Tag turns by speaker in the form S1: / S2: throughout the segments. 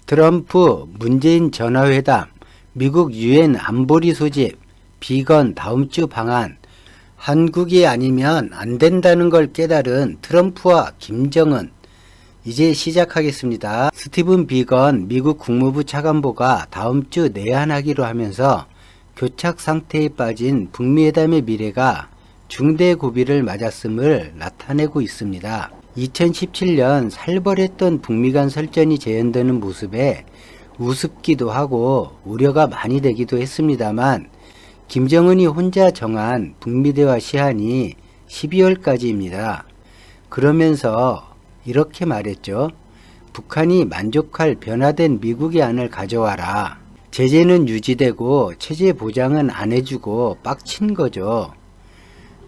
S1: 트럼프 문재인 전화회담, 미국 유엔 안보리 소집, 비건 다음 주 방한, 한국이 아니면 안 된다는 걸 깨달은 트럼프와 김정은. 이제 시작하겠습니다. 스티븐 비건 미국 국무부 차관보가 다음 주 내한하기로 하면서 교착 상태에 빠진 북미회담의 미래가 중대 고비를 맞았음을 나타내고 있습니다. 2017년 살벌했던 북미 간 설전이 재현되는 모습에 우습기도 하고 우려가 많이 되기도 했습니다만, 김정은이 혼자 정한 북미 대화 시한이 12월까지입니다. 그러면서 이렇게 말했죠. 북한이 만족할 변화된 미국의 안을 가져와라. 제재는 유지되고 체제 보장은 안 해주고 빡친 거죠.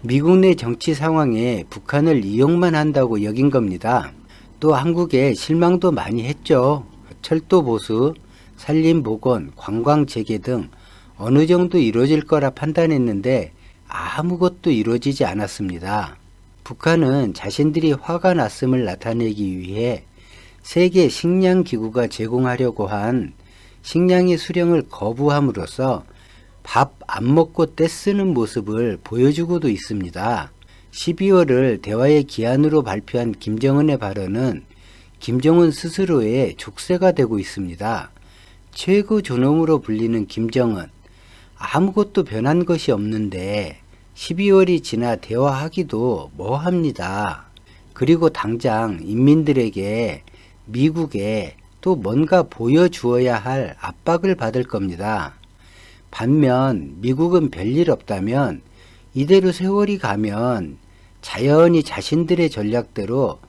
S1: 미국 내 정치 상황에 북한을 이용만 한다고 여긴 겁니다. 또 한국에 실망도 많이 했죠. 철도 보수, 산림 복원, 관광 재개 등 어느 정도 이루어질 거라 판단했는데 아무것도 이루어지지 않았습니다. 북한은 자신들이 화가 났음을 나타내기 위해 세계 식량기구가 제공하려고 한 식량의 수령을 거부함으로써 밥 안 먹고 떼쓰는 모습을 보여주고도 있습니다. 12월을 대화의 기한으로 발표한 김정은의 발언은 김정은 스스로의 족쇄가 되고 있습니다. 최고 존엄으로 불리는 김정은, 아무것도 변한 것이 없는데 12월이 지나 대화하기도 뭐합니다. 그리고 당장 인민들에게, 미국에 또 뭔가 보여주어야 할 압박을 받을 겁니다. 반면 미국은 별일 없다면 이대로 세월이 가면 자연히 자신들의 전략대로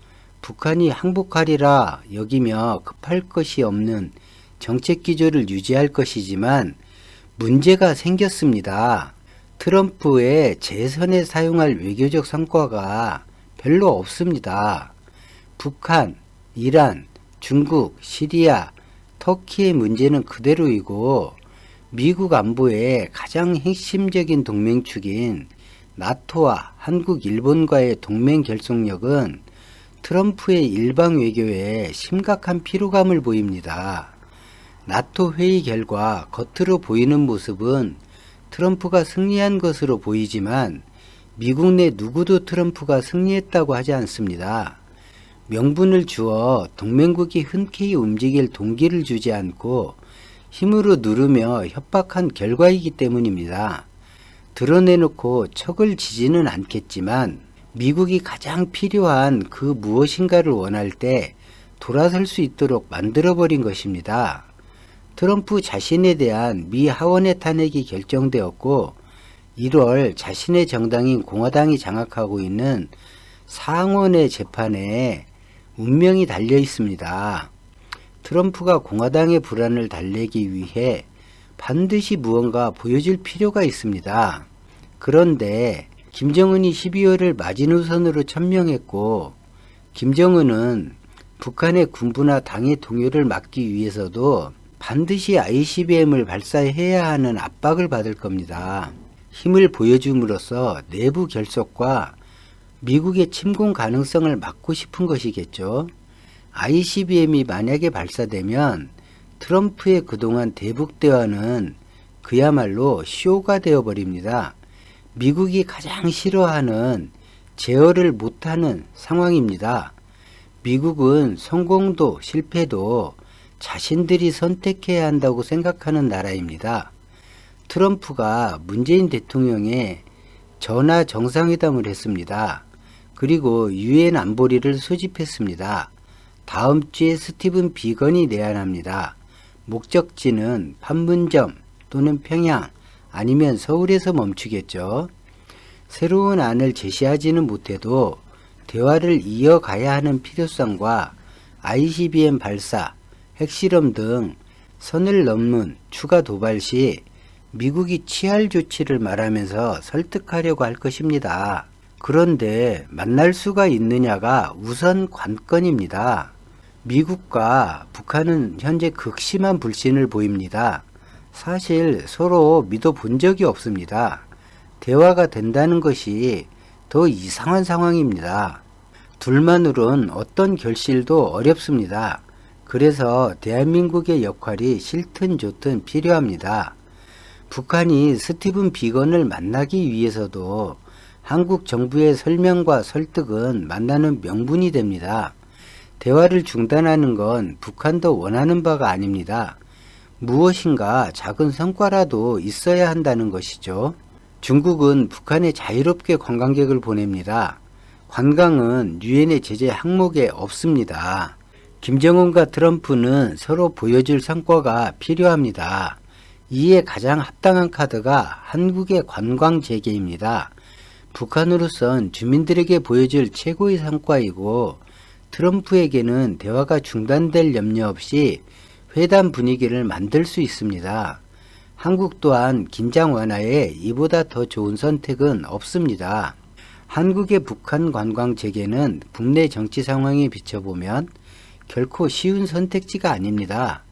S1: 북한이 항복하리라 여기며 급할 것이 없는 정책 기조를 유지할 것이지만, 문제가 생겼습니다. 트럼프의 재선에 사용할 외교적 성과가 별로 없습니다. 북한, 이란, 중국, 시리아, 터키의 문제는 그대로이고, 미국 안보의 가장 핵심적인 동맹축인 나토와 한국, 일본과의 동맹 결속력은 트럼프의 일방 외교에 심각한 피로감을 보입니다. 나토 회의 결과 겉으로 보이는 모습은 트럼프가 승리한 것으로 보이지만 미국 내 누구도 트럼프가 승리했다고 하지 않습니다. 명분을 주어 동맹국이 흔쾌히 움직일 동기를 주지 않고 힘으로 누르며 협박한 결과이기 때문입니다. 드러내놓고 척을 지지는 않겠지만 미국이 가장 필요한 그 무엇인가를 원할 때 돌아설 수 있도록 만들어버린 것입니다. 트럼프 자신에 대한 미 하원의 탄핵이 결정되었고 1월 자신의 정당인 공화당이 장악하고 있는 상원의 재판에 운명이 달려 있습니다. 트럼프가 공화당의 불안을 달래기 위해 반드시 무언가 보여줄 필요가 있습니다. 그런데 김정은이 12월을 마지노선으로 천명했고, 김정은은 북한의 군부나 당의 동요를 막기 위해서도 반드시 ICBM을 발사해야 하는 압박을 받을 겁니다. 힘을 보여줌으로써 내부 결속과 미국의 침공 가능성을 막고 싶은 것이겠죠. ICBM이 만약에 발사되면 트럼프의 그동안 대북 대화는 그야말로 쇼가 되어버립니다. 미국이 가장 싫어하는 제어를 못하는 상황입니다. 미국은 성공도 실패도 자신들이 선택해야 한다고 생각하는 나라입니다. 트럼프가 문재인 대통령에 전화 정상회담을 했습니다. 그리고 유엔 안보리를 소집했습니다. 다음 주에 스티븐 비건이 내한합니다. 목적지는 판문점 또는 평양 아니면 서울에서 멈추겠죠. 새로운 안을 제시하지는 못해도 대화를 이어가야 하는 필요성과 ICBM 발사, 핵실험 등 선을 넘는 추가 도발 시 미국이 취할 조치를 말하면서 설득하려고 할 것입니다. 그런데 만날 수가 있느냐가 우선 관건입니다. 미국과 북한은 현재 극심한 불신을 보입니다. 사실 서로 믿어본 적이 없습니다. 대화가 된다는 것이 더 이상한 상황입니다. 둘만으론 어떤 결실도 어렵습니다. 그래서 대한민국의 역할이 싫든 좋든 필요합니다. 북한이 스티븐 비건을 만나기 위해서도 한국 정부의 설명과 설득은 만나는 명분이 됩니다. 대화를 중단하는 건 북한도 원하는 바가 아닙니다. 무엇인가 작은 성과라도 있어야 한다는 것이죠. 중국은 북한에 자유롭게 관광객을 보냅니다. 관광은 유엔의 제재 항목에 없습니다. 김정은과 트럼프는 서로 보여줄 성과가 필요합니다. 이에 가장 합당한 카드가 한국의 관광 재개입니다. 북한으로선 주민들에게 보여줄 최고의 성과이고 트럼프에게는 대화가 중단될 염려 없이 회담 분위기를 만들 수 있습니다. 한국 또한 긴장 완화에 이보다 더 좋은 선택은 없습니다. 한국의 북한 관광 재개는 국내 정치 상황에 비춰보면 결코 쉬운 선택지가 아닙니다.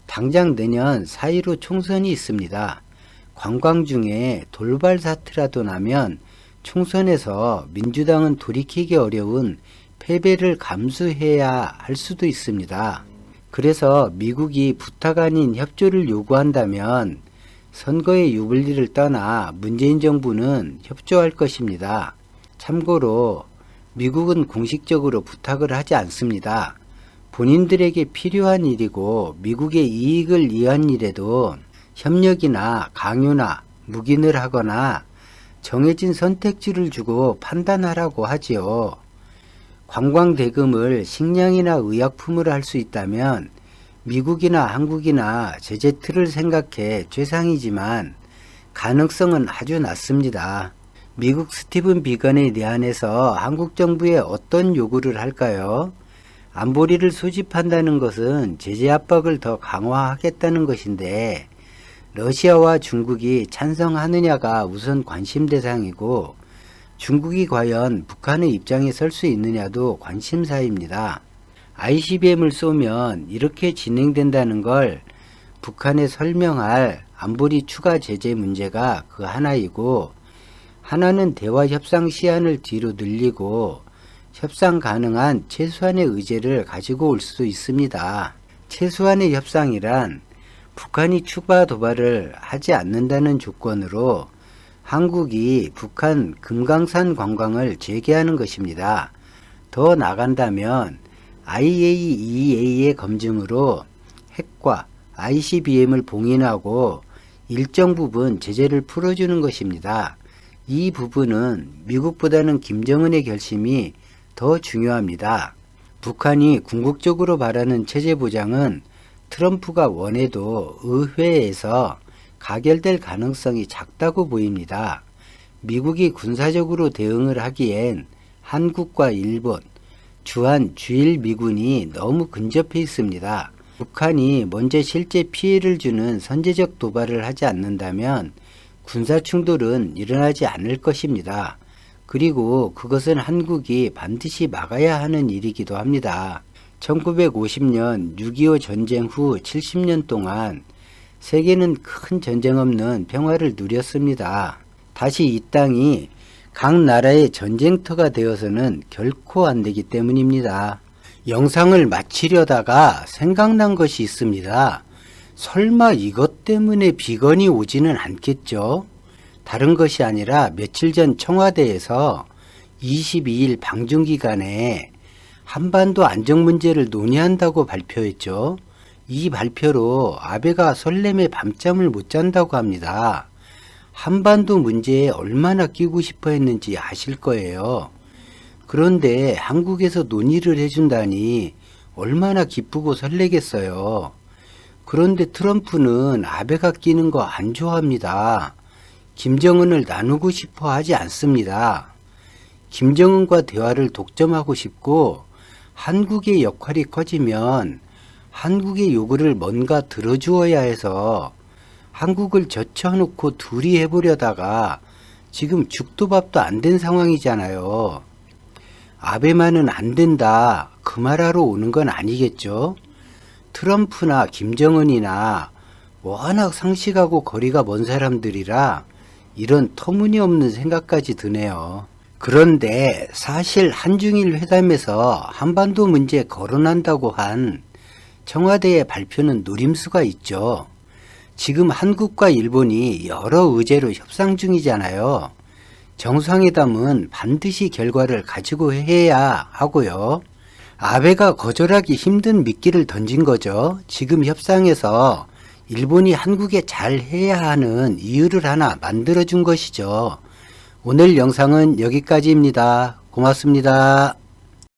S1: 당장 내년 4.15 총선이 있습니다. 관광 중에 돌발 사태라도 나면 총선에서 민주당은 돌이키기 어려운 패배를 감수해야 할 수도 있습니다. 그래서 미국이 부탁 아닌 협조를 요구한다면 선거의 유불리를 떠나 문재인 정부는 협조할 것입니다. 참고로 미국은 공식적으로 부탁을 하지 않습니다. 본인들에게 필요한 일이고 미국의 이익을 위한 일에도 협력이나 강요나 묵인을 하거나 정해진 선택지를 주고 판단하라고 하지요. 관광 대금을 식량이나 의약품으로 할 수 있다면 미국이나 한국이나 제재 틀을 생각해 최상이지만 가능성은 아주 낮습니다. 미국 스티븐 비건에 대안해서 한국 정부에 어떤 요구를 할까요? 안보리를 수집한다는 것은 제재 압박을 더 강화하겠다는 것인데 러시아와 중국이 찬성하느냐가 우선 관심 대상이고 중국이 과연 북한의 입장에 설 수 있느냐도 관심사입니다. ICBM을 쏘면 이렇게 진행된다는 걸 북한에 설명할 안보리 추가 제재 문제가 그 하나이고 하나는 대화 협상 시한을 뒤로 늘리고 협상 가능한 최소한의 의제를 가지고 올 수도 있습니다. 최소한의 협상이란 북한이 추가 도발을 하지 않는다는 조건으로 한국이 북한 금강산 관광을 재개하는 것입니다. 더 나간다면 IAEA의 검증으로 핵과 ICBM을 봉인하고 일정 부분 제재를 풀어주는 것입니다. 이 부분은 미국보다는 김정은의 결심이 더 중요합니다. 북한이 궁극적으로 바라는 체제 보장은 트럼프가 원해도 의회에서 가결될 가능성이 작다고 보입니다. 미국이 군사적으로 대응을 하기엔 한국과 일본, 주한 주일 미군이 너무 근접해 있습니다. 북한이 먼저 실제 피해를 주는 선제적 도발을 하지 않는다면 군사 충돌은 일어나지 않을 것입니다. 그리고 그것은 한국이 반드시 막아야 하는 일이기도 합니다. 1950년 6.25 전쟁 후 70년 동안 세계는 큰 전쟁 없는 평화를 누렸습니다. 다시 이 땅이 각 나라의 전쟁터가 되어서는 결코 안 되기 때문입니다. 영상을 마치려다가 생각난 것이 있습니다. 설마 이것 때문에 비건이 오지는 않겠죠? 다른 것이 아니라 며칠 전 청와대에서 22일 방중기간에 한반도 안정 문제를 논의한다고 발표했죠. 이 발표로 아베가 설렘에 밤잠을 못 잔다고 합니다. 한반도 문제에 얼마나 끼고 싶어 했는지 아실 거예요. 그런데 한국에서 논의를 해준다니 얼마나 기쁘고 설레겠어요. 그런데 트럼프는 아베가 끼는 거 안 좋아합니다. 김정은을 나누고 싶어 하지 않습니다. 김정은과 대화를 독점하고 싶고 한국의 역할이 커지면 한국의 요구를 뭔가 들어주어야 해서 한국을 젖혀놓고 둘이 해보려다가 지금 죽도 밥도 안 된 상황이잖아요. 아베만은 안 된다 그 말하러 오는 건 아니겠죠? 트럼프나 김정은이나 워낙 상식하고 거리가 먼 사람들이라 이런 터무니없는 생각까지 드네요. 그런데 사실 한중일 회담에서 한반도 문제 거론한다고 한 청와대의 발표는 노림수가 있죠. 지금 한국과 일본이 여러 의제로 협상 중이잖아요. 정상회담은 반드시 결과를 가지고 해야 하고요. 아베가 거절하기 힘든 미끼를 던진 거죠. 지금 협상에서 일본이 한국에 잘해야 하는 이유를 하나 만들어준 것이죠. 오늘 영상은 여기까지입니다. 고맙습니다.